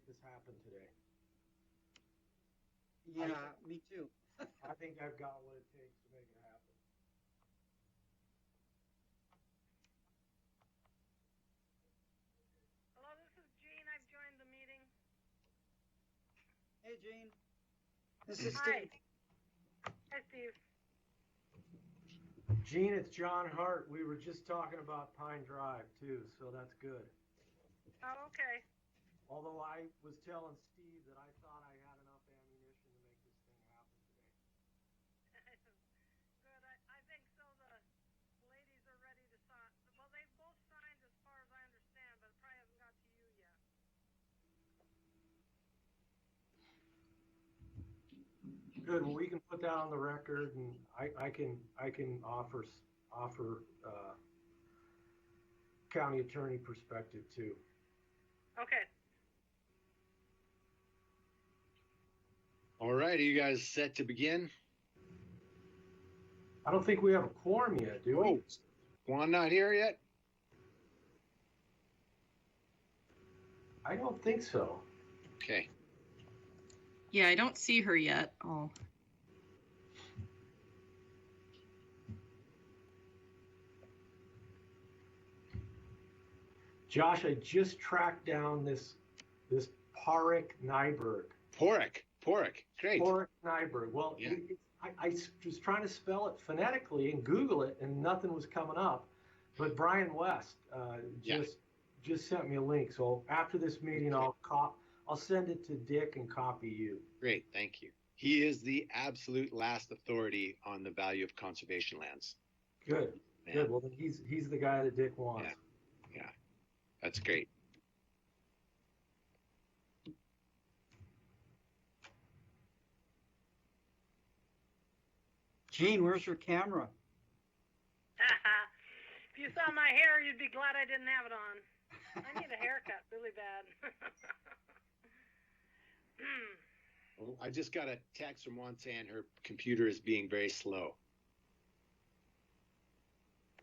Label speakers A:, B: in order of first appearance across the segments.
A: this happen today.
B: Yeah, me too.
A: I think I've got what it takes to make it happen.
C: Hello, this is Jean. I've joined the meeting.
B: Hey, Jean. This is
C: Hi.
B: Steve.
C: Hi, Steve.
A: Gene, it's John Hart. We were just talking about Pine Drive too, so that's good.
C: Oh, okay.
A: Although I was telling Steve that I thought I had enough ammunition to make this thing happen today.
C: Good. I think so. The ladies are ready to sign. Well, they've both signed as far as I understand, but it probably hasn't got to you yet.
A: Good. Well, we can put that on the record, and I can offer county attorney perspective too.
C: Okay.
D: All right, are you guys set to begin?
A: I don't think we have a quorum yet, do we?
D: Oh, Juan not here yet?
A: I don't think so.
D: Okay.
E: Yeah, I don't see her yet. Oh.
A: Josh, I just tracked down this Parik Nyberg.
D: Porik, great.
A: Parik Nyberg. Well,
D: Yeah.
A: I was trying to spell it phonetically and Google it, and nothing was coming up. But Brian West just sent me a link. So after this meeting,
D: Okay.
A: I'll send it to Dick and copy you.
D: Great, thank you. He is the absolute last authority on the value of conservation lands.
A: Good.
D: Man.
A: Good. Well, then he's the guy that Dick wants.
D: Yeah, that's great.
B: Jean, where's your camera?
C: If you saw my hair, you'd be glad I didn't have it on. I need a haircut really bad.
D: Oh, I just got a text from one saying her computer is being very slow.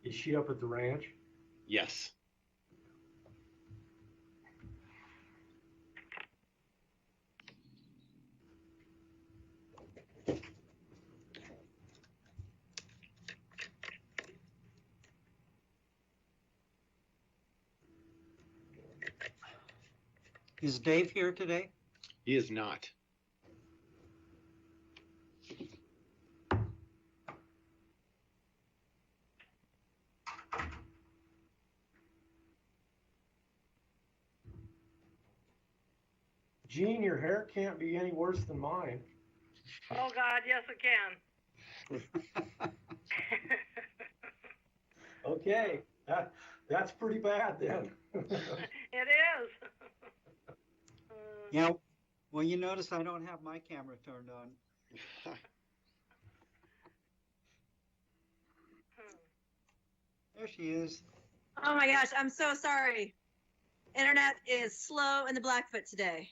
A: Is she up at the ranch?
D: Yes.
B: Is Dave here today?
D: He is not.
A: Gene, your hair can't be any worse than mine.
C: Oh, God, yes, it can.
A: Okay, that's pretty bad then.
C: It is.
B: Yeah. Well, you notice I don't have my camera turned on. There she is.
F: Oh my gosh, I'm so sorry. Internet is slow in the Blackfoot today.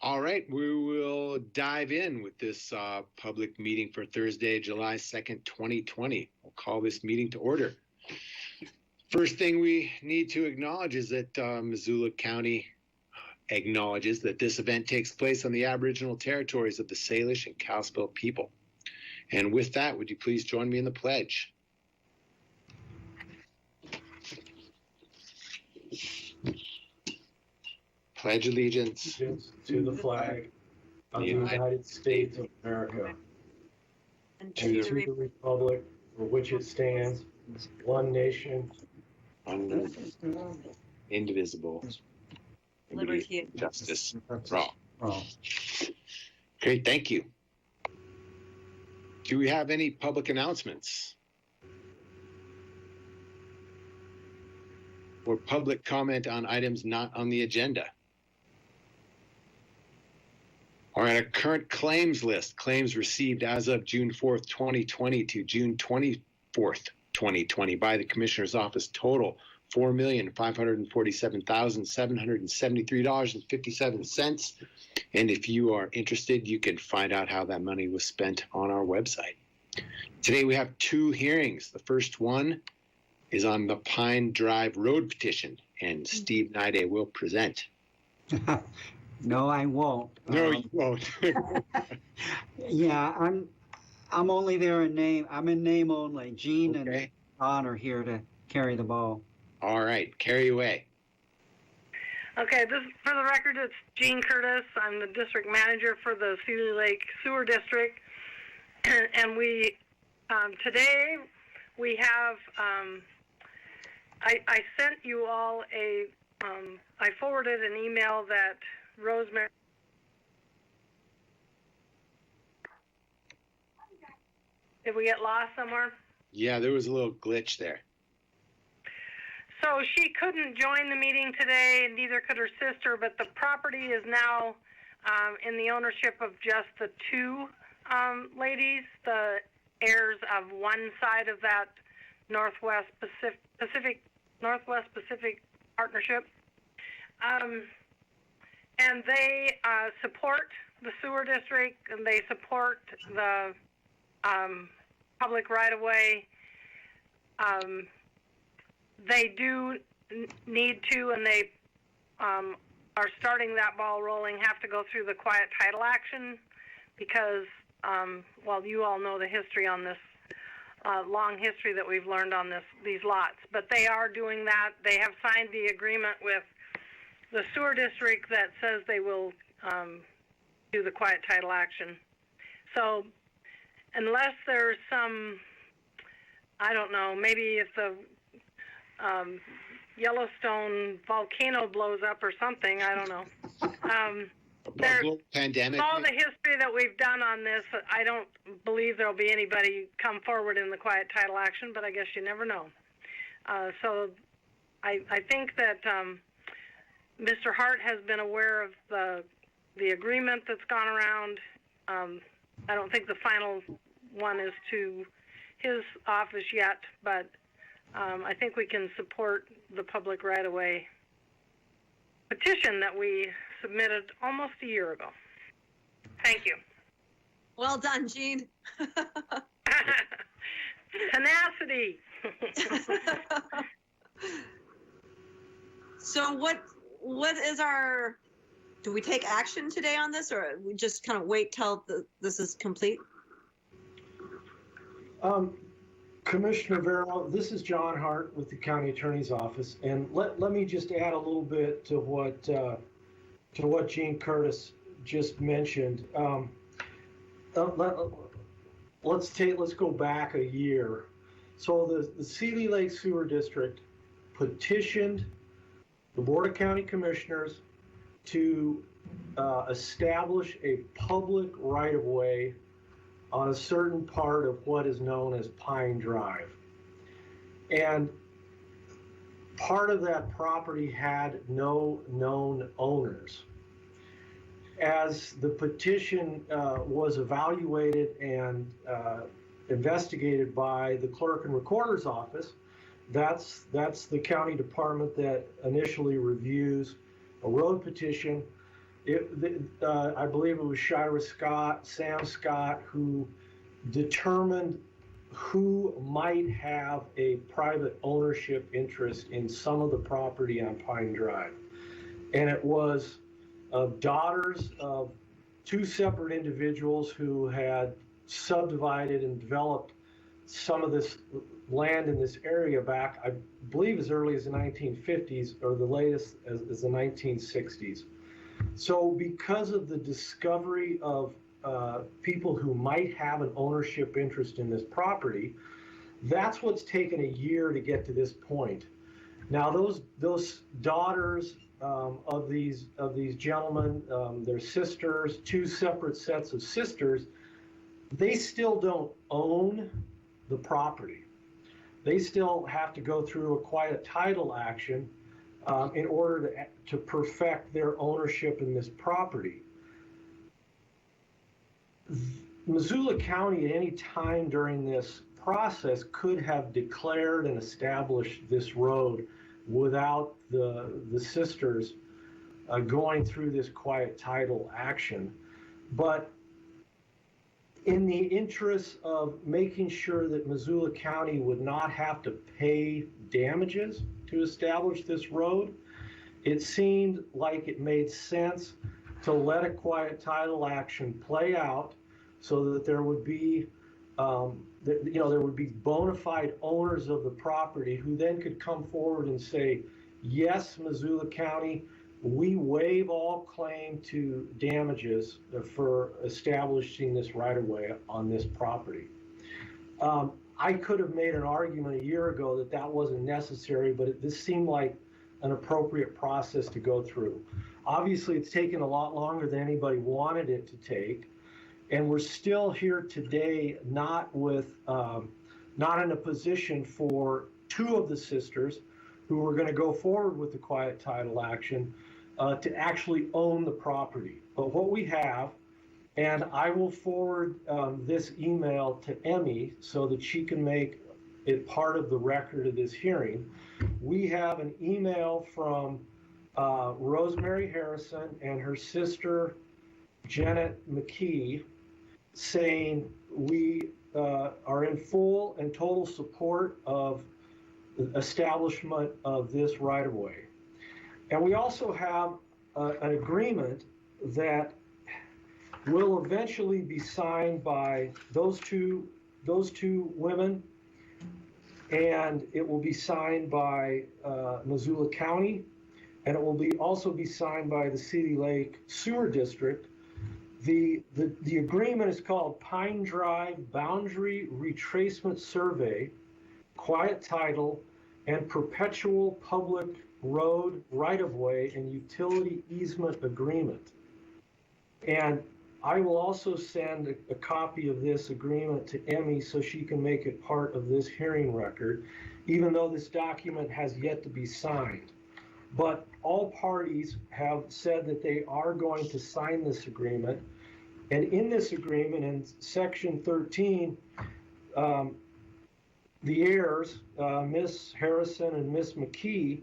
D: All right, we will dive in with this public meeting for Thursday, July 2nd, 2020. We'll call this meeting to order. First thing we need to acknowledge is that Missoula County acknowledges that this event takes place on the Aboriginal territories of the Salish and Kalispel people. And with that, would you please join me in the pledge? Pledge allegiance
A: To the flag of the United States of America,
F: And
A: and to the republic for which it stands, one nation,
D: under indivisible,
F: liberty and
D: justice for all.
B: Oh.
D: Great, thank you. Do we have any public announcements? Or public comment on items not on the agenda? All right, a current claims list. Claims received as of June 4th, 2020 to June 24th, 2020 by the Commissioner's Office total $4,547,773.57. And if you are interested, you can find out how that money was spent on our website. Today we have two hearings. The first one is on the Pine Drive Road petition, and Steve Nide will present.
B: No, I won't.
D: No, you won't.
B: Yeah, I'm only there in name. I'm in name only. Gene and
D: Okay.
B: Don are here to carry the ball.
D: All right, carry away.
C: Okay, this for the record, it's Jean Curtis. I'm the district manager for the Seeley Lake Sewer District, and we today we have. I sent you all a. I forwarded an email that Rosemary. Did we get lost somewhere?
D: Yeah, there was a little glitch there.
C: So she couldn't join the meeting today, and neither could her sister, but the property is now in the ownership of just the two ladies, the heirs of one side of that Northwest Pacific Partnership. And they support the sewer district, and they support the public right-of-way. They do need to, and they are starting that ball rolling, have to go through the quiet title action because, well, you all know the history on this, long history that we've learned on these lots. But they are doing that. They have signed the agreement with the sewer district that says they will do the quiet title action. So unless there's some, I don't know, maybe if the Yellowstone volcano blows up or something, I don't know.
D: Pandemic.
C: All the history that we've done on this, I don't believe there'll be anybody come forward in the quiet title action, but I guess you never know. So I think that Mr. Hart has been aware of the agreement that's gone around. I don't think the final one is to his office yet, but I think we can support the public right-of-way petition that we submitted almost a year ago. Thank you.
F: Well done, Jean.
C: Tenacity.
F: So what is our, do we take action today on this, or we just kind of wait till this is complete?
A: Commissioner Vero, this is John Hart with the County Attorney's Office, and let me just add a little bit to what Jean Curtis just mentioned. Let's go back a year. So the Seeley Lake Sewer District petitioned the Board of County Commissioners to establish a public right-of-way on a certain part of what is known as Pine Drive. And part of that property had no known owners. As the petition was evaluated and investigated by the Clerk and Recorder's Office, that's the county department that initially reviews a road petition. I believe it was Shira Scott, Sam Scott, who determined who might have a private ownership interest in some of the property on Pine Drive. And it was daughters of two separate individuals who had subdivided and developed some of this land in this area back, I believe, as early as the 1950s or the latest as the 1960s. So because of the discovery of people who might have an ownership interest in this property, that's what's taken a year to get to this point. Now those daughters of these gentlemen, their sisters, two separate sets of sisters, they still don't own the property. They still have to go through a quiet title action in order to perfect their ownership in this property. Missoula County at any time during this process could have declared and established this road without the sisters going through this quiet title action. But in the interest of making sure that Missoula County would not have to pay damages to establish this road, it seemed like it made sense to let a quiet title action play out so that there would be, there would be bona fide owners of the property who then could come forward and say, yes, Missoula County, we waive all claim to damages for establishing this right-of-way on this property. I could have made an argument a year ago that that wasn't necessary, but this seemed like an appropriate process to go through. Obviously, it's taken a lot longer than anybody wanted it to take, and we're still here today not in a position for two of the sisters who were going to go forward with the quiet title action to actually own the property. But what we have, and I will forward this email to Emmy so that she can make it part of the record of this hearing. We have an email from Rosemary Harrison and her sister, Janet McKee, saying we are in full and total support of the establishment of this right-of-way. And we also have an agreement that will eventually be signed by those two women, and it will be signed by Missoula County, and it will also be signed by the City Lake Sewer District. The agreement is called Pine Drive Boundary Retracement Survey, Quiet Title, and Perpetual Public Road Right-of-Way and Utility Easement Agreement. And I will also send a copy of this agreement to Emmy so she can make it part of this hearing record, even though this document has yet to be signed. But all parties have said that they are going to sign this agreement. And in this agreement, in section 13, the heirs, Ms. Harrison and Ms. McKee,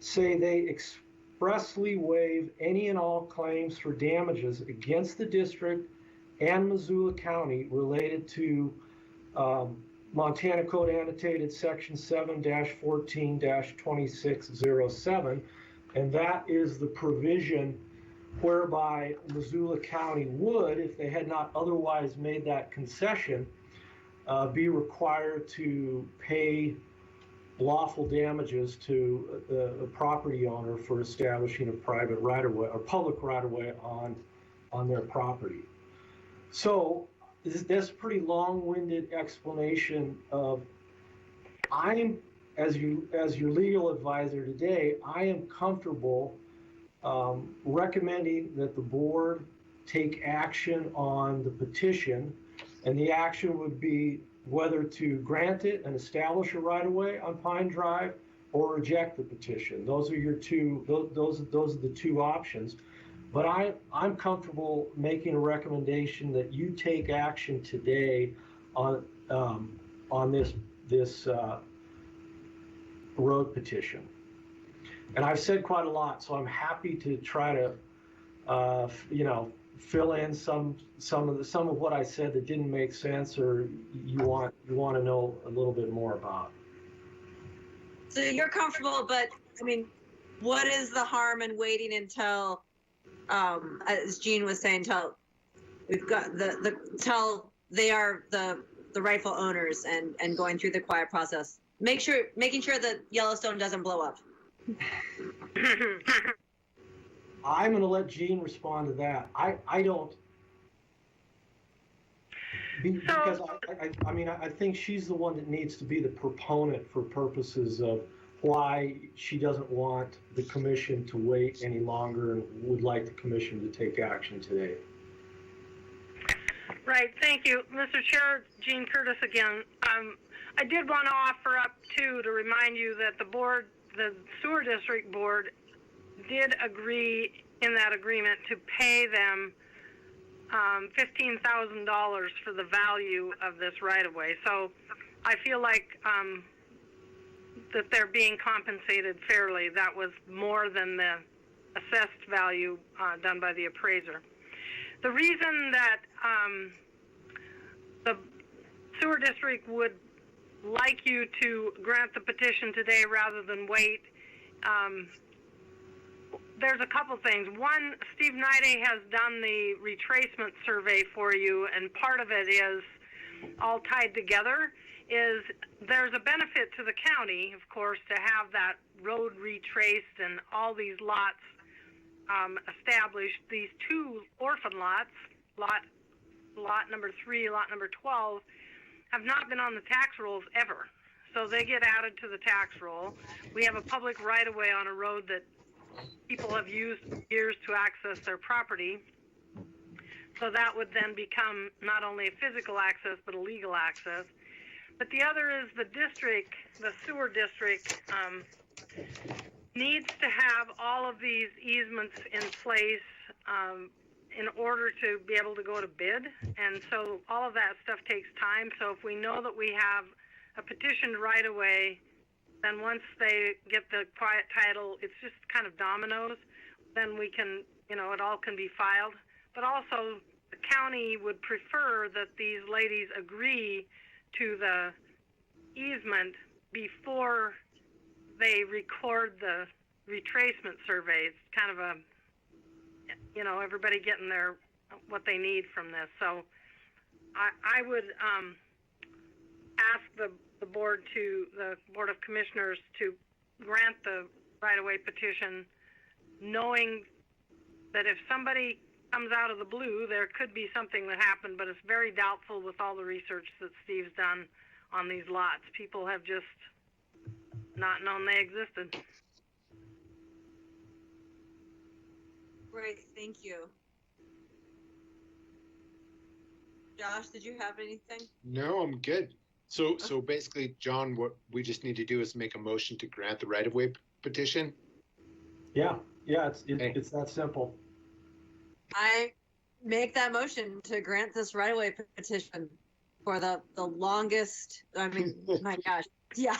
A: say they expressly waive any and all claims for damages against the district and Missoula County related to Montana Code Annotated Section 7-14-2607. And that is the provision whereby Missoula County would, if they had not otherwise made that concession, be required to pay lawful damages to the property owner for establishing a private right-of-way or public right-of-way on their property. So that's a pretty long-winded explanation of as your legal advisor today, I am comfortable recommending that the board take action on the petition, and the action would be whether to grant it and establish a right-of-way on Pine Drive or reject the petition. Those are your two. Those are the two options. But I'm comfortable making a recommendation that you take action today on this road petition. And I've said quite a lot, so I'm happy to try to fill in some of what I said that didn't make sense or you want to know a little bit more about.
F: So you're comfortable, but I mean, what is the harm in waiting until, as Jean was saying, till we've got till they are the rightful owners and going through the quiet process, making sure that Yellowstone doesn't blow up.
A: I'm going to let Jean respond to that. I don't, because I think she's the one that needs to be the proponent for purposes of why she doesn't want the commission to wait any longer and would like the commission to take action today.
C: Right, thank you. Mr. Chair, Jean Curtis again. I did want to offer up, too, to remind you that the Sewer District Board did agree in that agreement to pay them $15,000 for the value of this right-of-way. So I feel like that they're being compensated fairly. That was more than the assessed value done by the appraiser. The reason that the sewer district would like you to grant the petition today rather than wait. There's a couple things. One, Steve Nide has done the retracement survey for you, and part of it is all tied together. Is there's a benefit to the county, of course, to have that road retraced and all these lots established. These two orphan lots, lot number 3, lot number 12, have not been on the tax rolls ever. So they get added to the tax roll. We have a public right-of-way on a road that people have used for years to access their property. So that would then become not only a physical access, but a legal access. But the other is the district, the sewer district, needs to have all of these easements in place in order to be able to go to bid. And so all of that stuff takes time. So if we know that we have a petitioned right away, then once they get the quiet title, it's just kind of dominoes. Then we can, it all can be filed. But also the county would prefer that these ladies agree to the easement before they record the retracement surveys. Kind of a, everybody getting what they need from this. So I would ask the Board of Commissioners to grant the right-of-way petition, knowing that if somebody comes out of the blue, there could be something that happened, but it's very doubtful with all the research that Steve's done on these lots. People have just not known they existed.
F: Great, thank you. Josh, did you have anything?
D: No, I'm good. So basically, John, what we just need to do is make a motion to grant the right-of-way petition.
A: Yeah, it's that simple.
F: I make that motion to grant this right-of-way petition for the longest, my gosh, yeah.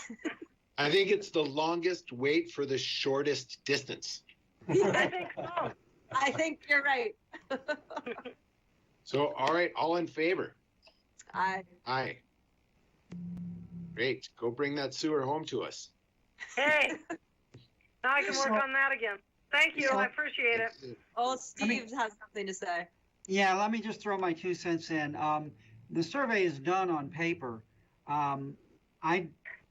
D: I think it's the longest wait for the shortest distance.
C: I think so.
F: I think you're right.
D: So, all right, all in favor?
F: Aye.
D: Great. Go bring that sewer home to us.
C: Hey, now I can work on that again. Thank you. I appreciate it.
F: Oh, Steve has something to say.
B: Yeah, let me just throw my 2 cents in. The survey is done on paper. I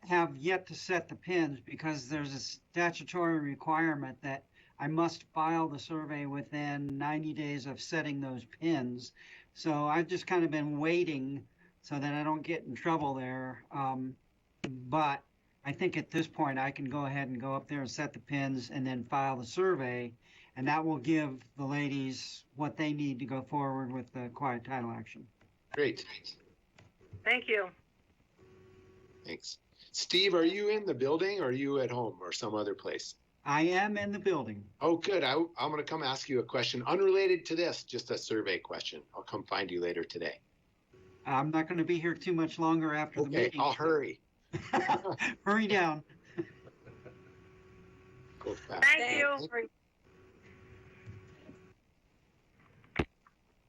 B: have yet to set the pins because there's a statutory requirement that I must file the survey within 90 days of setting those pins. So I've just kind of been waiting so that I don't get in trouble there. But I think at this point I can go ahead and go up there and set the pins and then file the survey. And that will give the ladies what they need to go forward with the quiet title action.
D: Great.
C: Thank you.
D: Thanks. Steve, are you in the building or are you at home or some other place?
B: I am in the building.
D: Oh, good. I'm going to come ask you a question unrelated to this, just a survey question. I'll come find you later today.
B: I'm not going to be here too much longer after the meeting.
D: Okay, I'll hurry.
B: Hurry down.
D: Go fast.
C: Thank you.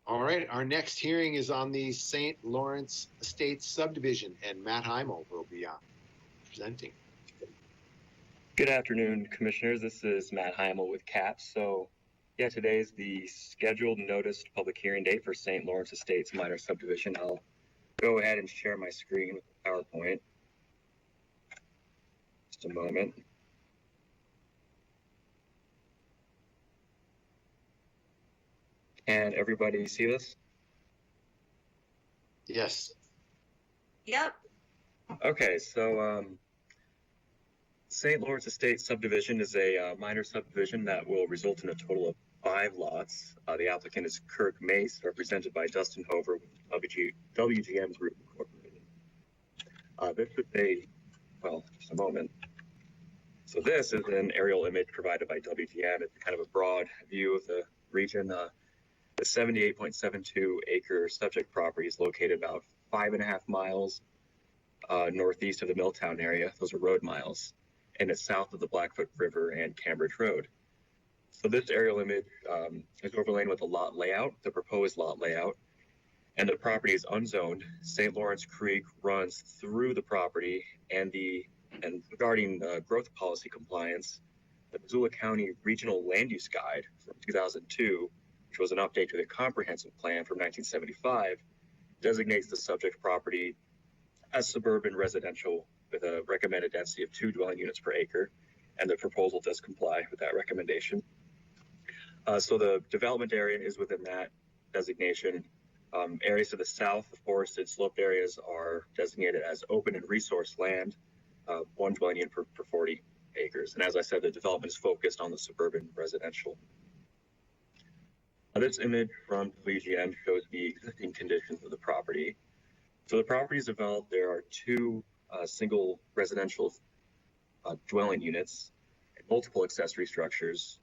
D: All right, our next hearing is on the St. Lawrence Estates subdivision, and Matt Heimel will be presenting.
G: Good afternoon, Commissioners. This is Matt Heimel with CAPS. So, yeah, today is the scheduled noticed public hearing date for St. Lawrence Estates minor subdivision. I'll go ahead and share my screen with the PowerPoint. Just a moment. Can everybody see this?
D: Yes.
F: Yep.
G: Okay, so St. Lawrence Estates subdivision is a minor subdivision that will result in a total of 5 lots. The applicant is Kirk Mace, represented by Dustin Hover with WGM Group Incorporated. This is just a moment. So this is an aerial image provided by WGM. It's kind of a broad view of the region. The 78.72 acre subject property is located about 5.5 miles northeast of the Milltown area. Those are road miles. And it's south of the Blackfoot River and Cambridge Road. So this aerial image is overlaid with a lot layout, the proposed lot layout. and the property is unzoned. St. Lawrence Creek runs through the property, and regarding growth policy compliance, the Missoula County Regional Land Use Guide from 2002, which was an update to the comprehensive plan from 1975, designates the subject property as suburban residential with a recommended density of 2 dwelling units per acre, and the proposal does comply with that recommendation. So the development area is within that designation. Areas to the south, the forested sloped areas, are designated as open and resource land, 1 dwelling unit per 40 acres. And as I said, the development is focused on the suburban residential. This image from WGN shows the existing conditions of the property. So the property is developed. There are 2 single residential dwelling units and multiple accessory structures.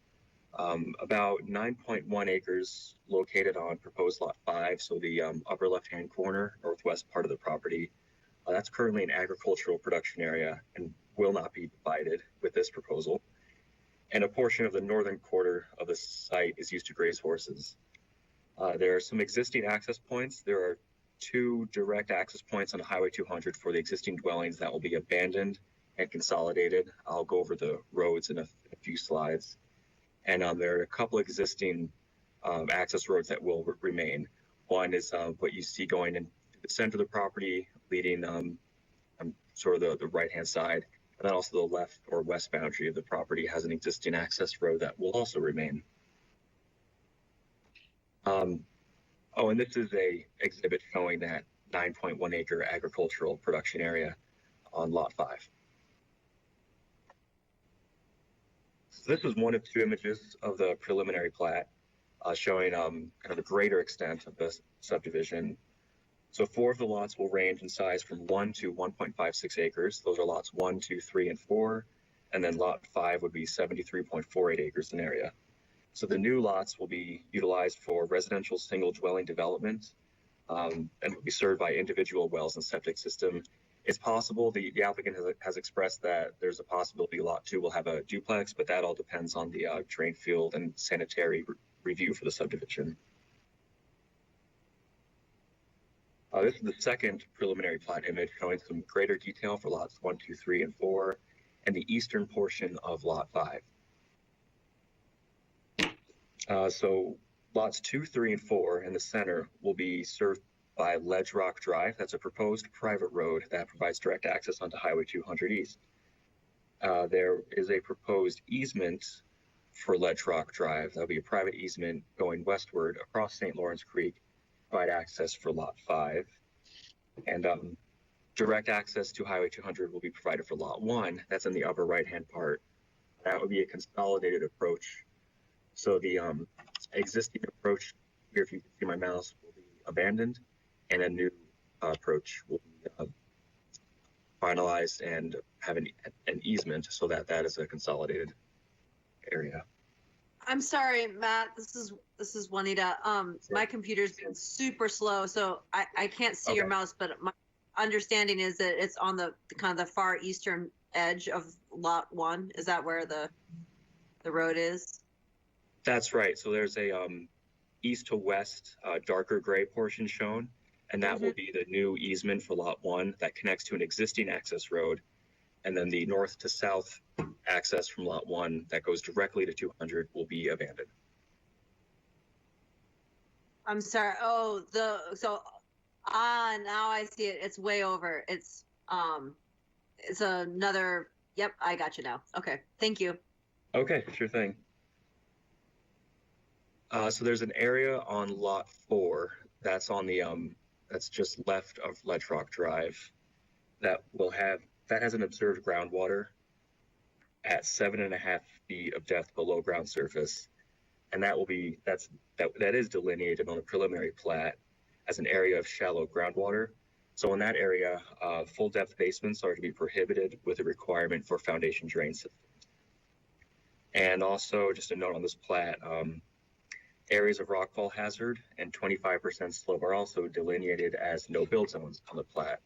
G: About 9.1 acres located on proposed lot 5, so the upper left-hand corner, northwest part of the property. That's currently an agricultural production area and will not be divided with this proposal. And a portion of the northern quarter of the site is used to graze horses. There are some existing access points. There are 2 direct access points on Highway 200 for the existing dwellings that will be abandoned and consolidated. I'll go over the roads in a few slides. And there are a couple existing access roads that will remain. One is what you see going into the center of the property, leading sort of the right-hand side. And then also the left or west boundary of the property has an existing access road that will also remain. Oh, and this is a exhibit showing that 9.1 acre agricultural production area on lot 5. So this is one of 2 images of the preliminary plat showing kind of the greater extent of this subdivision. So 4 of the lots will range in size from 1 to 1.56 acres. Those are lots 1, 2, 3, and 4. And then lot 5 would be 73.48 acres in area. So the new lots will be utilized for residential single dwelling development and will be served by individual wells and septic system. It's possible, the applicant has expressed that there's a possibility lot 2 will have a duplex, but that all depends on the drain field and sanitary review for the subdivision. This is the second preliminary plat image showing some greater detail for lots 1, 2, 3, and 4, and the eastern portion of lot 5. So lots 2, 3, and 4 in the center will be served by Ledge Rock Drive. That's a proposed private road that provides direct access onto Highway 200 East. There is a proposed easement for Ledge Rock Drive. That'll be a private easement going westward across St. Lawrence Creek, provide access for lot 5. And direct access to Highway 200 will be provided for lot 1. That's in the upper right-hand part. That would be a consolidated approach. So the existing approach here, if you can see my mouse, will be abandoned, and a new approach will be finalized and have an easement so that that is a consolidated area.
F: I'm sorry, Matt. This is Juanita. My computer's been super slow, so I can't see your mouse. But my understanding is that it's on the kind of the far eastern edge of lot 1. Is that where the road is?
G: That's right. So there's a east to west darker gray portion shown, and that will be the new easement for lot 1 that connects to an existing access road. And then the north to south access from lot 1 that goes directly to 200 will be abandoned.
F: I'm sorry. Oh, now I see it. It's way over. It's another. Yep, I got you now. Okay, thank you.
G: Okay, sure thing. So there's an area on lot 4 that's on the that's just left of Ledge Rock Drive that has an observed groundwater at 7.5 feet of depth below ground surface, and that is delineated on a preliminary plat as an area of shallow groundwater. So in that area, full depth basements are to be prohibited with a requirement for foundation drain systems. And also, just a note on this plat, areas of rockfall hazard and 25% slope are also delineated as no build zones on the plat.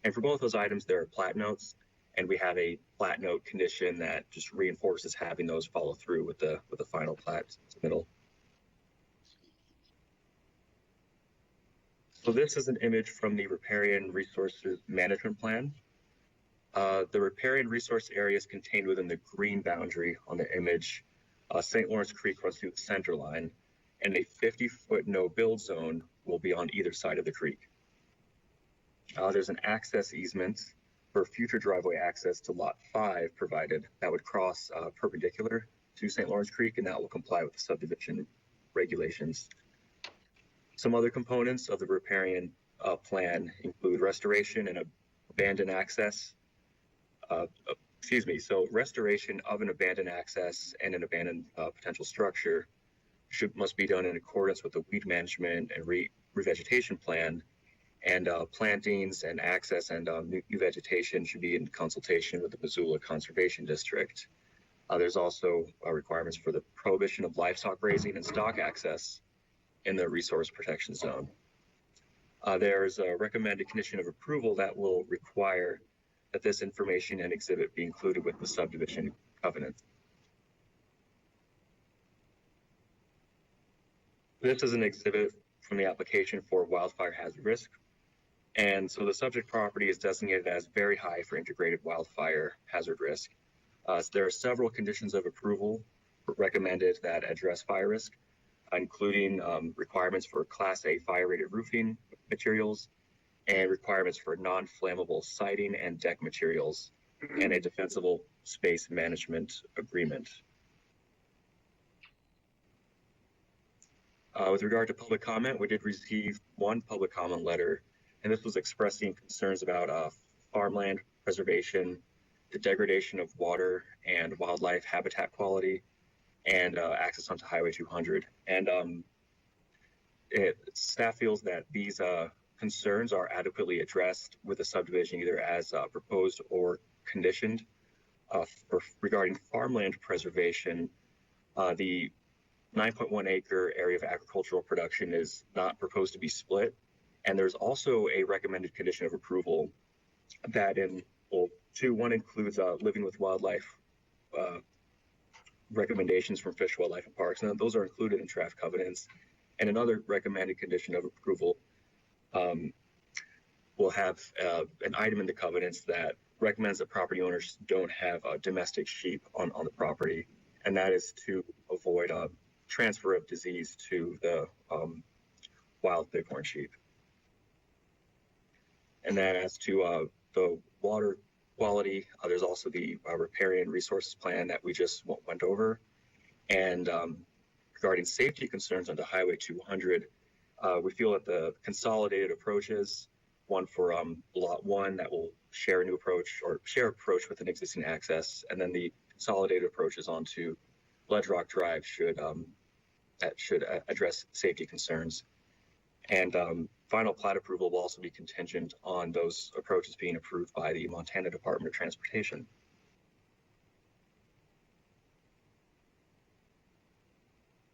G: And for both those items, there are plat notes, and we have a plat note condition that just reinforces having those follow through with the final plat submittal. So this is an image from the Riparian Resources Management Plan. The riparian resource area is contained within the green boundary on the image. St. Lawrence Creek runs through the center line, and a 50-foot no-build zone will be on either side of the creek. There's an access easement for future driveway access to Lot 5 provided that would cross perpendicular to St. Lawrence Creek, and that will comply with the subdivision regulations. Some other components of the riparian plan include restoration and abandoned access. So restoration of an abandoned access and an abandoned potential structure must be done in accordance with the weed management and revegetation plan, and plantings and access and new vegetation should be in consultation with the Missoula Conservation District. There's also requirements for the prohibition of livestock grazing and stock access in the resource protection zone. There's a recommended condition of approval that will require that this information and exhibit be included with the subdivision covenant. This is an exhibit from the application for wildfire hazard risk. And so the subject property is designated as very high for integrated wildfire hazard risk. So there are several conditions of approval recommended that address fire risk, including requirements for Class A fire-rated roofing materials and requirements for non-flammable siding and deck materials and a defensible space management agreement. With regard to public comment, we did receive one public comment letter, and this was expressing concerns about farmland preservation, the degradation of water and wildlife habitat quality, and access onto Highway 200. And staff feels that these concerns are adequately addressed with the subdivision, either as proposed or conditioned. Regarding farmland preservation, the 9.1 acre area of agricultural production is not proposed to be split. And there's also a recommended condition of approval that one includes living with wildlife recommendations from Fish, Wildlife, and Parks, and those are included in draft covenants. And another recommended condition of approval will have an item in the covenants that recommends that property owners don't have domestic sheep on the property, and that is to avoid transfer of disease to the wild bighorn sheep. And then as to the water quality, there's also the riparian resources plan that we just went over. And regarding safety concerns on the Highway 200, we feel that the consolidated approaches, one for Lot 1 that will share a new approach or share approach with an existing access, and then the consolidated approaches onto Ledge Rock Drive should address safety concerns. And final plat approval will also be contingent on those approaches being approved by the Montana Department of Transportation.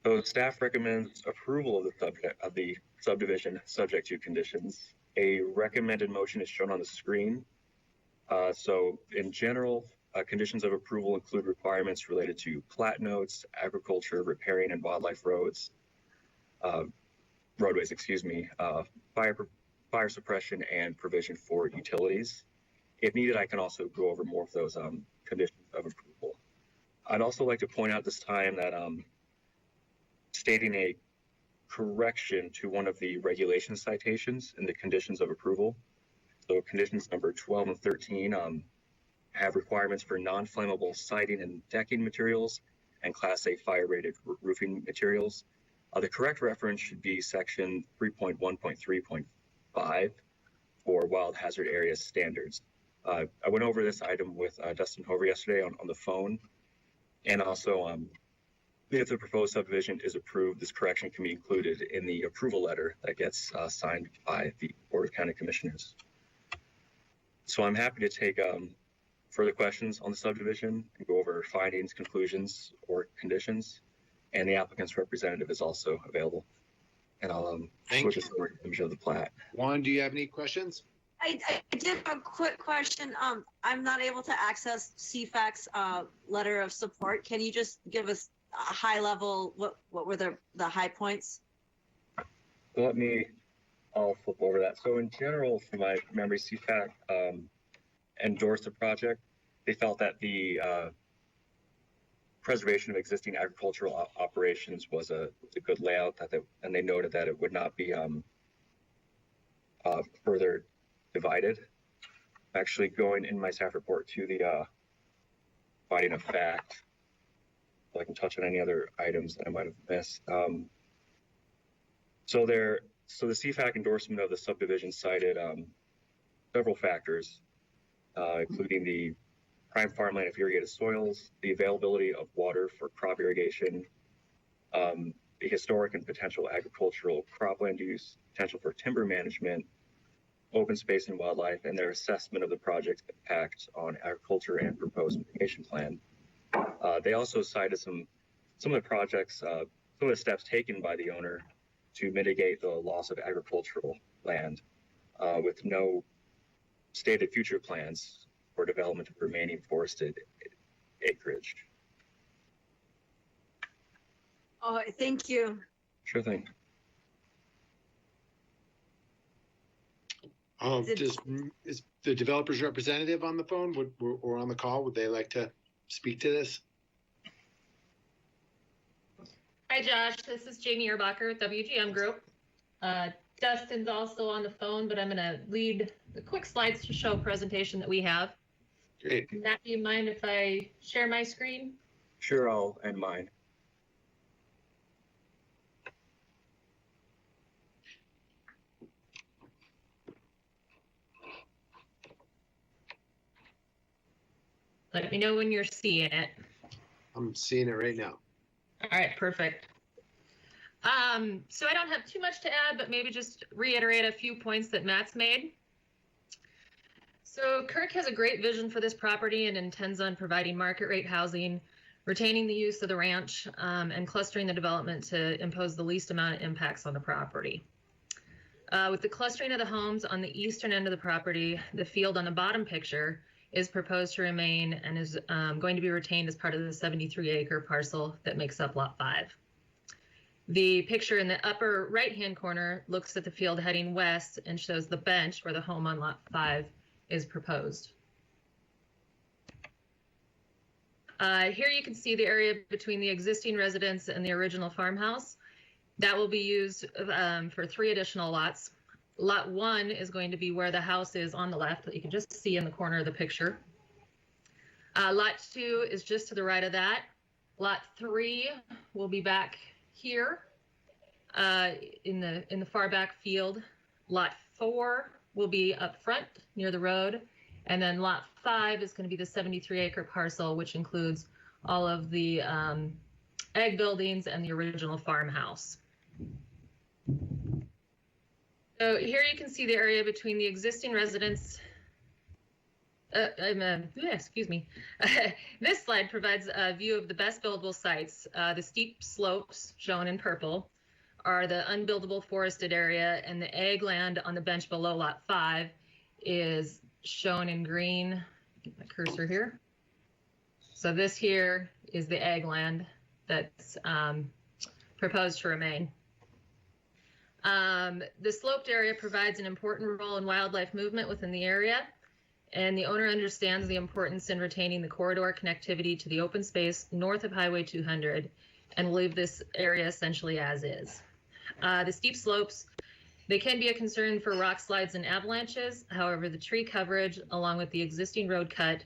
G: So staff recommends approval of the subdivision subject to conditions. A recommended motion is shown on the screen. So in general, conditions of approval include requirements related to plat notes, agriculture, riparian and wildlife roadways, fire suppression, and provision for utilities. If needed, I can also go over more of those conditions of approval. I'd also like to point out this time that stating a correction to one of the regulation citations in the conditions of approval. So conditions number 12 and 13 have requirements for non-flammable siding and decking materials and Class A fire-rated roofing materials. The correct reference should be section 3.1.3.5 for wild hazard area standards. I went over this item with Dustin Hover yesterday on the phone, and also if the proposed subdivision is approved, this correction can be included in the approval letter that gets signed by the Board of County Commissioners. So I'm happy to take further questions on the subdivision and go over findings, conclusions, or conditions. And the applicant's representative is also available. And I'll switch this over to the image of the plat.
D: Juan, do you have any questions?
F: I did have a quick question. I'm not able to access CFAC's letter of support. Can you just give us a high level, what were the high points?
G: So let me I'll flip over that. So in general, from my memory, CFAC endorsed the project. They felt that the preservation of existing agricultural operations was a good layout, and they noted that it would not be further divided. Actually, going in my staff report to the finding of fact, so I can touch on any other items that I might have missed. So the CFAC endorsement of the subdivision cited several factors, including the prime farmland of irrigated soils, the availability of water for crop irrigation, the historic and potential agricultural cropland use, potential for timber management, open space and wildlife, and their assessment of the project's impact on agriculture and proposed mitigation plan. They also cited some of the projects, some of the steps taken by the owner to mitigate the loss of agricultural land, with no stated future plans for development of remaining forested acreage.
F: Oh, thank you.
G: Sure thing.
D: Is the developer's representative on the phone or on the call? Would they like to speak to this?
H: Hi, Josh. This is Jamie Erbacher with WGM Group. Dustin's also on the phone, but I'm going to lead the quick slides to show a presentation that we have.
D: Great.
H: Matt, do you mind if I share my screen?
G: Sure, I'll end mine.
H: Let me know when you're seeing it.
D: I'm seeing it right now.
H: All right, perfect. So I don't have too much to add, but maybe just reiterate a few points that Matt's made. So Kirk has a great vision for this property and intends on providing market rate housing, retaining the use of the ranch, and clustering the development to impose the least amount of impacts on the property. With the clustering of the homes on the eastern end of the property, the field on the bottom picture is proposed to remain and is going to be retained as part of the 73-acre parcel that makes up Lot 5. The picture in the upper right-hand corner looks at the field heading west and shows the bench where the home on Lot 5 is proposed. Here you can see the area between the existing residence and the original farmhouse. That will be used for 3 additional lots. Lot 1 is going to be where the house is on the left that you can just see in the corner of the picture. Lot 2 is just to the right of that. Lot 3 will be back here in the far back field. Lot 4 will be up front near the road. And then Lot 5 is going to be the 73-acre parcel, which includes all of the egg buildings and the original farmhouse. So here you can see the area between the existing residence. Excuse me. This slide provides a view of the best buildable sites. The steep slopes, shown in purple, are the unbuildable forested area, and the ag land on the bench below Lot 5 is shown in green. Get my cursor here. So this here is the ag land that's proposed to remain. The sloped area provides an important role in wildlife movement within the area, and the owner understands the importance in retaining the corridor connectivity to the open space north of Highway 200 and will leave this area essentially as is. The steep slopes, they can be a concern for rock slides and avalanches. However, the tree coverage along with the existing road cut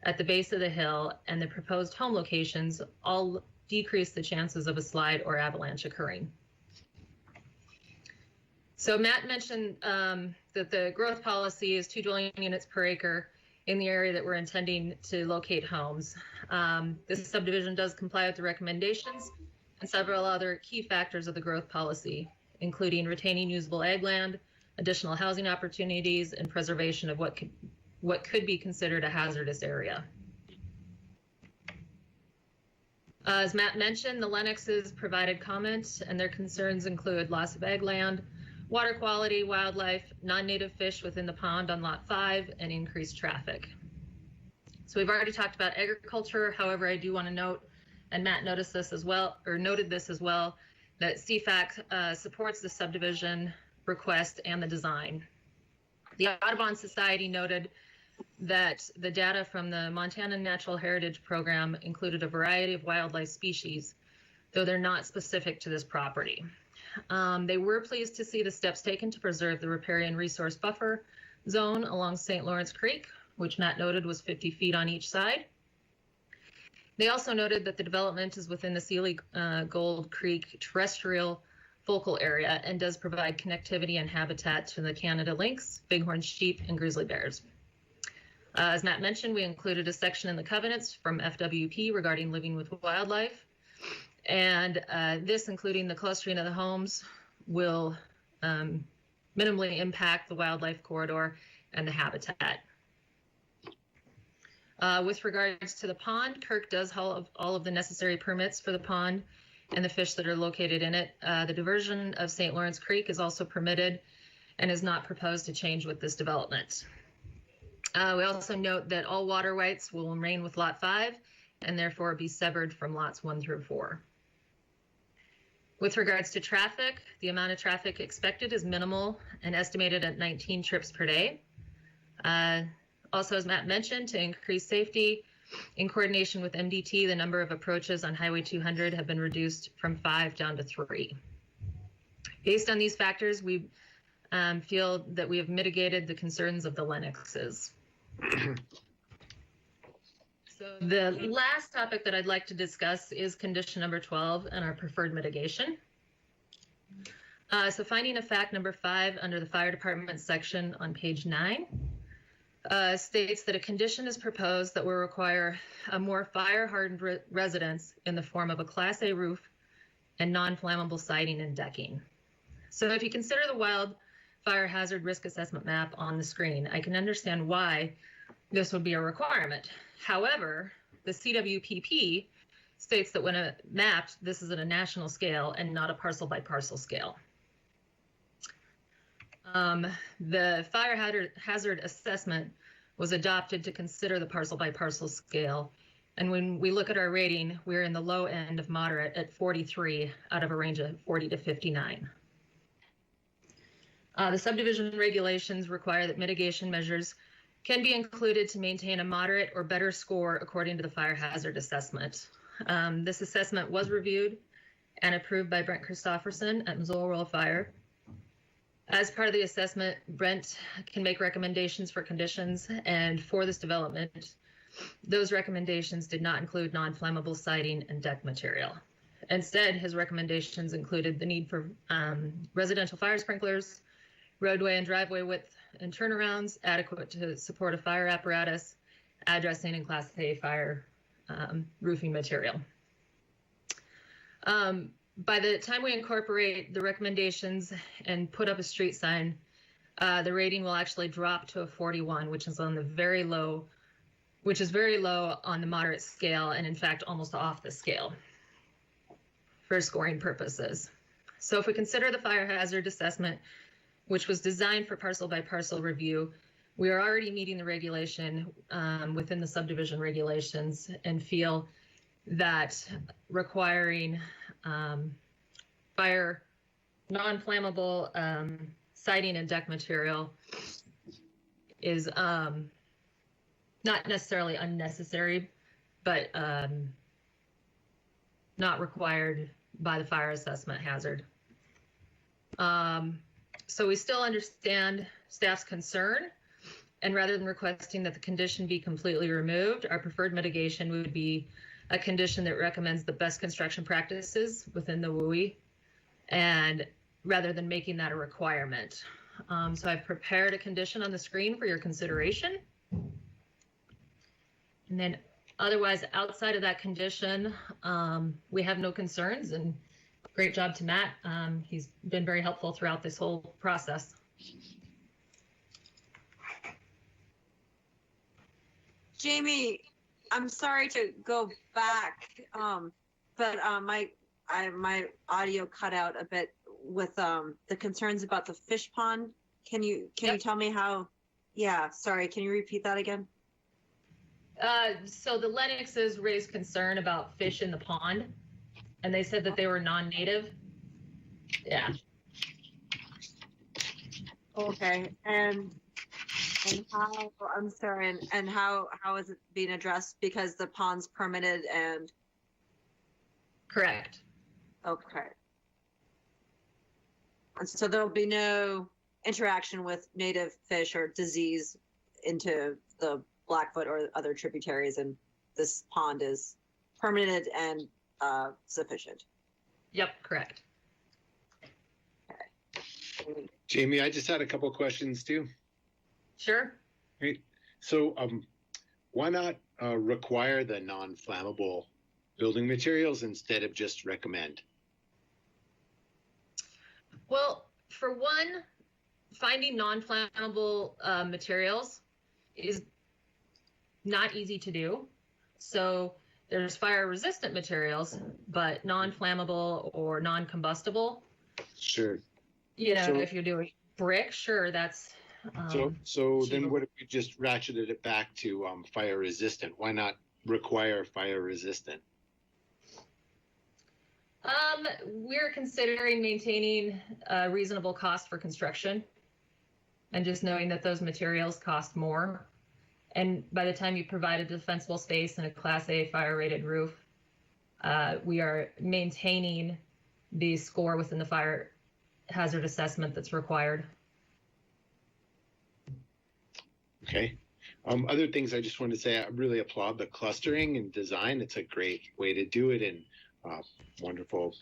H: at the base of the hill and the proposed home locations all decrease the chances of a slide or avalanche occurring. So Matt mentioned that the growth policy is 2 dwelling units per acre in the area that we're intending to locate homes. This subdivision does comply with the recommendations and several other key factors of the growth policy, including retaining usable ag land, additional housing opportunities, and preservation of what could be considered a hazardous area. As Matt mentioned, the Lennoxes provided comments, and their concerns include loss of ag land, water quality, wildlife, non-native fish within the pond on Lot 5, and increased traffic. So we've already talked about agriculture. However, I do want to note, and Matt noted this as well, that CFAC supports the subdivision request and the design. The Audubon Society noted that the data from the Montana Natural Heritage Program included a variety of wildlife species, though they're not specific to this property. They were pleased to see the steps taken to preserve the riparian resource buffer zone along St. Lawrence Creek, which Matt noted was 50 feet on each side. They also noted that the development is within the Sealy Gold Creek terrestrial focal area and does provide connectivity and habitat to the Canada lynx, bighorn sheep, and grizzly bears. As Matt mentioned, we included a section in the covenants from FWP regarding living with wildlife. And this, including the clustering of the homes, will minimally impact the wildlife corridor and the habitat. With regards to the pond, Kirk does hold all of the necessary permits for the pond and the fish that are located in it. The diversion of St. Lawrence Creek is also permitted and is not proposed to change with this development. We also note that all water rights will remain with Lot 5 and therefore be severed from lots 1 through 4. With regards to traffic, the amount of traffic expected is minimal and estimated at 19 trips per day. Also, as Matt mentioned, to increase safety, in coordination with MDT, the number of approaches on Highway 200 have been reduced from 5 down to 3. Based on these factors, we feel that we have mitigated the concerns of the Lennoxes. So the last topic that I'd like to discuss is condition number 12 and our preferred mitigation. So finding of fact number 5 under the fire department section on page 9 states that a condition is proposed that will require a more fire-hardened residence in the form of a Class A roof and non-flammable siding and decking. So if you consider the wildfire hazard risk assessment map on the screen, I can understand why this would be a requirement. However, the CWPP states that when mapped, this is at a national scale and not a parcel by parcel scale. The fire hazard assessment was adopted to consider the parcel by parcel scale. And when we look at our rating, we're in the low end of moderate at 43 out of a range of 40 to 59. The subdivision regulations require that mitigation measures can be included to maintain a moderate or better score according to the fire hazard assessment. This assessment was reviewed and approved by Brent Christopherson at Missoula Rural Fire. As part of the assessment, Brent can make recommendations for conditions, and for this development, those recommendations did not include non-flammable siding and deck material. Instead, his recommendations included the need for residential fire sprinklers, roadway and driveway width and turnarounds adequate to support a fire apparatus, addressing and Class A fire roofing material. By the time we incorporate the recommendations and put up a street sign, the rating will actually drop to a 41, which is on the very low on the moderate scale, and in fact almost off the scale for scoring purposes. So if we consider the fire hazard assessment, which was designed for parcel by parcel review, we are already meeting the regulation within the subdivision regulations, and feel that requiring fire non-flammable siding and deck material is not necessarily unnecessary, but not required by the fire assessment hazard. So we still understand staff's concern, and rather than requesting that the condition be completely removed, our preferred mitigation would be a condition that recommends the best construction practices within the WUI, and rather than making that a requirement. So I've prepared a condition on the screen for your consideration. And then otherwise, outside of that condition, we have no concerns, and great job to Matt. He's been very helpful throughout this whole process.
F: Jamie, I'm sorry to go back, but my audio cut out a bit with the concerns about the fish pond. Can you tell me how? Yeah, sorry. Can you repeat that again?
H: So the Lennoxes raised concern about fish in the pond, and they said that they were non-native. Yeah.
F: Okay, and how, I'm sorry, and how is it being addressed? Because the pond's permitted and,
H: Correct.
F: okay. And so there'll be no interaction with native fish or disease into the Blackfoot or other tributaries, and this pond is permitted and sufficient.
H: Yep, correct.
D: Jamie, I just had a couple of questions too.
H: Sure.
D: Right. So why not require the non-flammable building materials instead of just recommend?
H: Well, for one, finding non-flammable materials is not easy to do. So there's fire-resistant materials, but non-flammable or non-combustible.
D: Sure.
H: You know,
D: So-
H: if you're doing brick, sure, that's.
D: So then what if we just ratcheted it back to fire resistant? Why not require fire resistant?
H: We're considering maintaining a reasonable cost for construction and just knowing that those materials cost more. And by the time you provide a defensible space and a Class A fire rated roof, we are maintaining the score within the fire hazard assessment that's required.
D: Okay. Other things I just wanted to say, I really applaud the clustering and design. It's a great way to do it and wonderful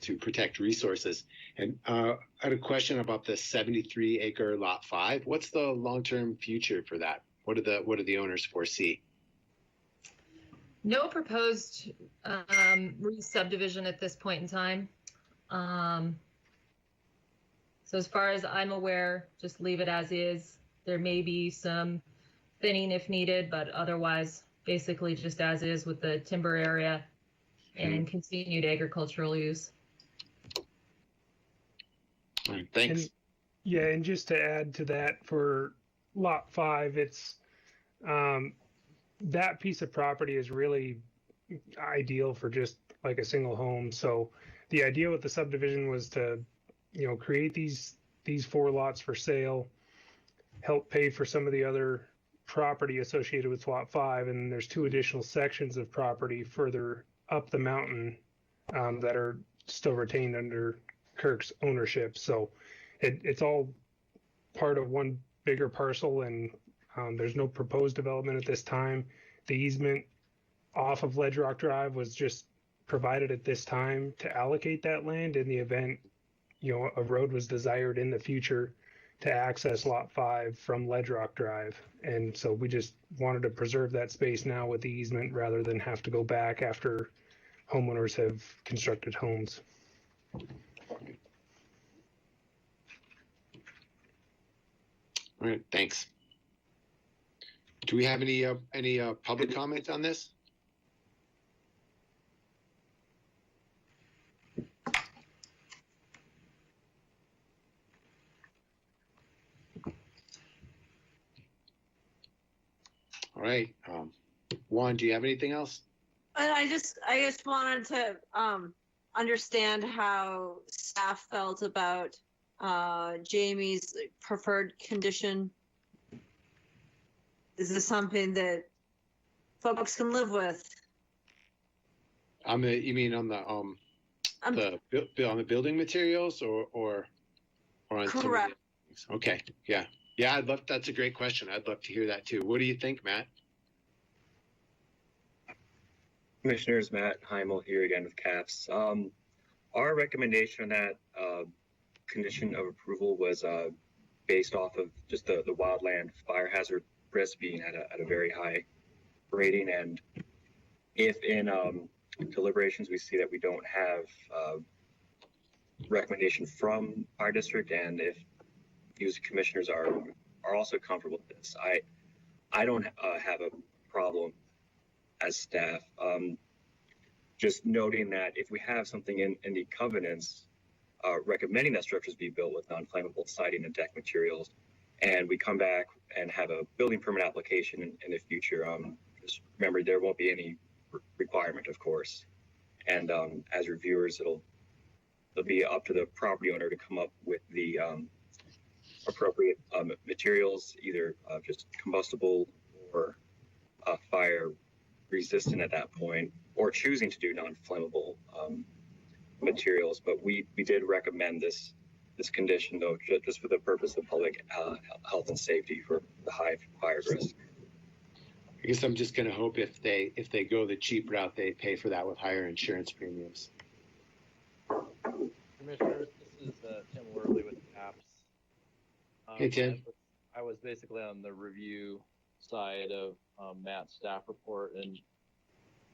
D: to protect resources. And I had a question about the 73-acre lot 5. What's the long-term future for that? What do the owners foresee?
H: No proposed re-subdivision at this point in time. So as far as I'm aware, just leave it as is. There may be some thinning if needed, but otherwise, basically just as is with the timber area and continued agricultural use.
D: All right, thanks.
I: And just to add to that, for lot 5, it's that piece of property is really ideal for just like a single home. So the idea with the subdivision was to, create these 4 lots for sale, help pay for some of the other property associated with lot 5, and there's 2 additional sections of property further up the mountain that are still retained under Kirk's ownership. So it's all part of one bigger parcel, and there's no proposed development at this time. The easement off of Ledge Rock Drive was just provided at this time to allocate that land in the event, a road was desired in the future to access lot 5 from Ledge Rock Drive. And so we just wanted to preserve that space now with the easement rather than have to go back after homeowners have constructed homes.
D: All right, thanks. Do we have any public comments on this? All right, Juan, do you have anything else?
F: I just wanted to understand how staff felt about Jamie's preferred condition. Is this something that folks can live with?
D: You mean on the building materials or on some of the
F: Correct.
D: things? Okay, yeah. That's a great question. I'd love to hear that too. What do you think, Matt?
G: Commissioners, Matt Heimel here again with CAPS. Our recommendation on that condition of approval was based off of just the wildland fire hazard risk being at a very high rating. And if in deliberations we see that we don't have recommendation from our district, and if you as commissioners are also comfortable with this, I don't have a problem as staff. Just noting that if we have something in the covenants recommending that structures be built with non-flammable siding and deck materials, and we come back and have a building permit application in the future, just remember there won't be any requirement, of course. And as reviewers, it'll be up to the property owner to come up with the appropriate materials, either just combustible or fire resistant at that point, or choosing to do non-flammable materials. But we did recommend this condition, though, just for the purpose of public health and safety for the high fire risk.
D: I guess I'm just going to hope if they go the cheap route, they pay for that with higher insurance premiums.
J: Commissioners, this is Tim Worley with CAPS.
D: Hey, Tim.
J: I was basically on the review side of Matt's staff report, and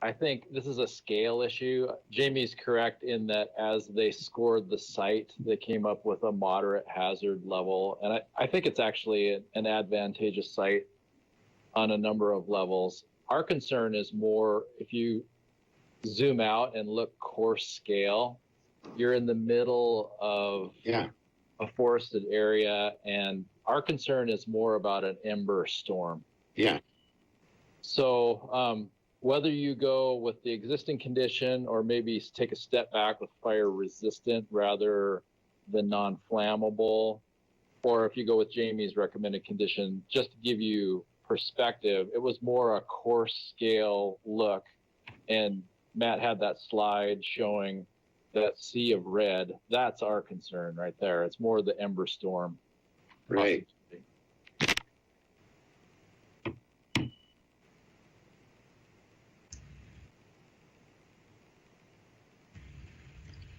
J: I think this is a scale issue. Jamie's correct in that as they scored the site, they came up with a moderate hazard level, and I think it's actually an advantageous site on a number of levels. Our concern is more if you zoom out and look coarse scale, you're in the middle of a forested area, and our concern is more about an ember storm.
D: Yeah.
J: So whether you go with the existing condition or maybe take a step back with fire resistant rather than non-flammable, or if you go with Jamie's recommended condition, just to give you perspective, it was more a coarse scale look, and Matt had that slide showing that sea of red. That's our concern right there. It's more the ember storm.
D: Right.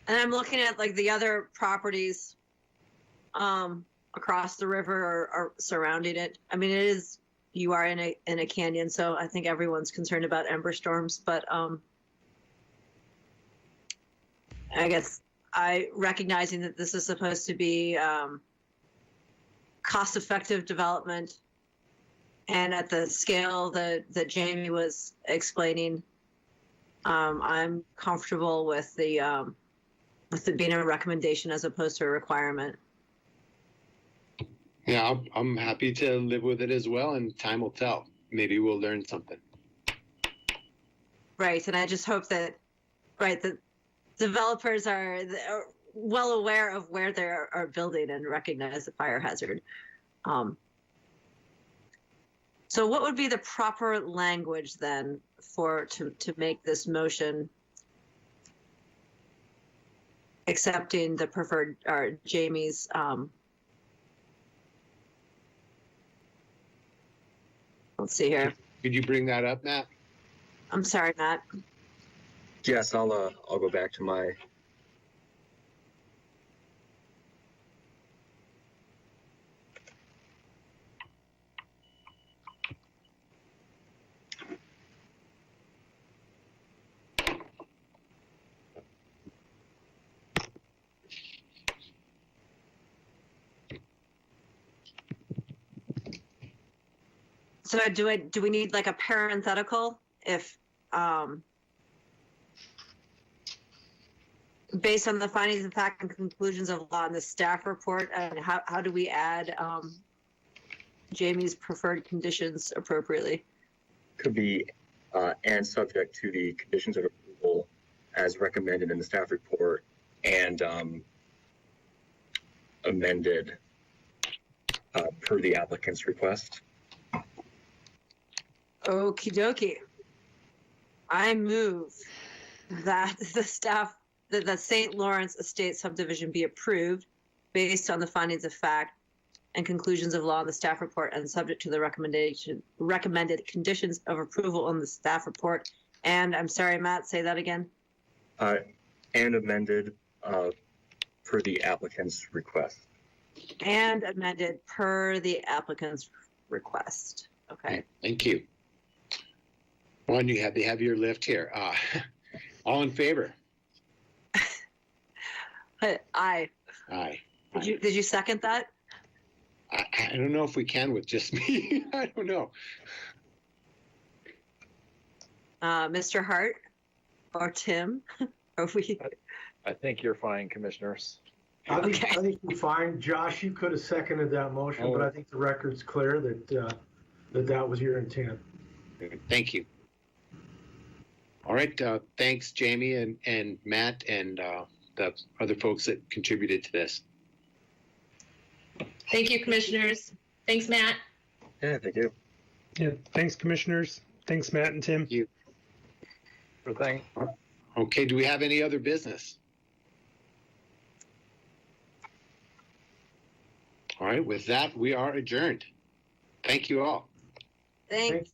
F: And I'm looking at like the other properties across the river or surrounding it. I mean, you are in a canyon, so I think everyone's concerned about ember storms, but I guess recognizing that this is supposed to be cost-effective development, and at the scale that Jamie was explaining, I'm comfortable with it being a recommendation as opposed to a requirement.
D: Yeah, I'm happy to live with it as well, and time will tell. Maybe we'll learn something.
F: Right, and I just hope that, the developers are well aware of where they are building and recognize the fire hazard. So what would be the proper language then to make this motion accepting the preferred, or Jamie's let's see here.
D: Could you bring that up, Matt?
F: I'm sorry, Matt.
G: Yes, I'll go back to my.
F: So do we need like a parenthetical if based on the findings of fact and conclusions of law in the staff report, and how do we add Jamie's preferred conditions appropriately?
G: Could be and subject to the conditions of approval as recommended in the staff report and amended per the applicant's request.
F: Okie dokie. I move that the St. Lawrence Estate subdivision be approved based on the findings of fact and conclusions of law in the staff report and subject to the recommended conditions of approval on the staff report. And I'm sorry, Matt, say that again.
G: And amended per the applicant's request.
F: And amended per the applicant's request. Okay.
D: Thank you. One, you have the heavier lift here. All in favor?
F: Aye.
D: Aye.
F: Did you second that?
D: I don't know if we can with just me. I don't know.
F: Mr. Hart or Tim? Are we?
J: I think you're fine, commissioners.
A: I think you're fine. Josh, you could have seconded that motion, but I think the record's clear that that was your intent.
D: Thank you. All right. Thanks, Jamie and Matt and the other folks that contributed to this.
H: Thank you, commissioners. Thanks, Matt.
G: Yeah, thank you.
I: Yeah, thanks, commissioners. Thanks, Matt and Tim.
D: You.
J: Sure thing.
D: Okay, do we have any other business? All right, with that, we are adjourned. Thank you all.
F: Thanks.